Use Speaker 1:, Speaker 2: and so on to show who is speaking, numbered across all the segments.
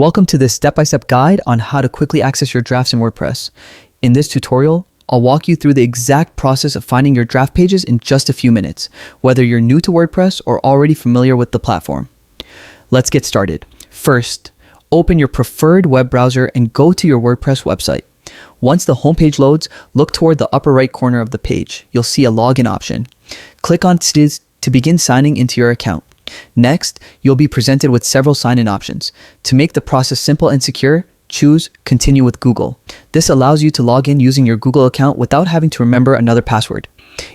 Speaker 1: Welcome to this step-by-step guide on how to quickly access your drafts in WordPress. In this tutorial, I'll walk you through the exact process of finding your draft pages in just a few minutes, whether you're new to WordPress or already familiar with the platform. Let's get started. First, open your preferred web browser and go to your WordPress website. Once the homepage loads, look toward the upper right corner of the page. You'll see a login option. Click on this to begin signing into your account. Next, you'll be presented with several sign-in options. To make the process simple and secure, choose Continue with Google. This allows you to log in using your Google account without having to remember another password.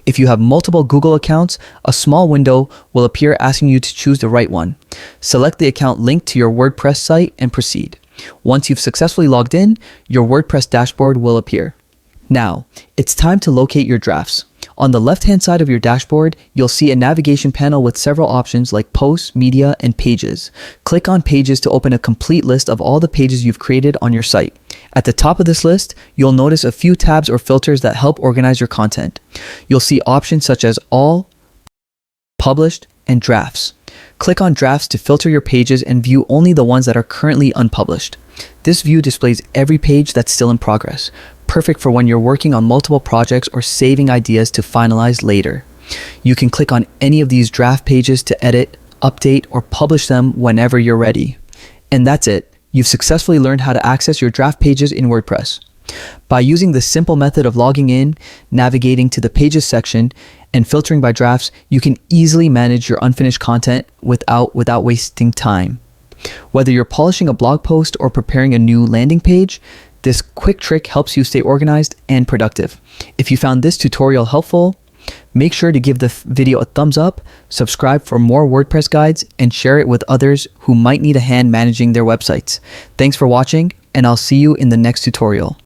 Speaker 1: If you have multiple Google accounts, a small window will appear asking you to choose the right one. Select the account linked to your WordPress site and proceed. Once you've successfully logged in, your WordPress dashboard will appear. Now, it's time to locate your drafts. On the left-hand side of your dashboard, you'll see a navigation panel with several options like Posts, Media, and Pages. Click on Pages to open a complete list of all the pages you've created on your site. At the top of this list, you'll notice a few tabs or filters that help organize your content. You'll see options such as All, Published, and Drafts. Click on Drafts to filter your pages and view only the ones that are currently unpublished. This view displays every page that's still in progress, perfect for when you're working on multiple projects or saving ideas to finalize later. You can click on any of these draft pages to edit, update, or publish them whenever you're ready. And that's it. You've successfully learned how to access your draft pages in WordPress. By using the simple method of logging in, navigating to the Pages section, and filtering by drafts, you can easily manage your unfinished content without wasting time. Whether you're polishing a blog post or preparing a new landing page, this quick trick helps you stay organized and productive. If you found this tutorial helpful, make sure to give the video a thumbs up, subscribe for more WordPress guides, and share it with others who might need a hand managing their websites. Thanks for watching, and I'll see you in the next tutorial.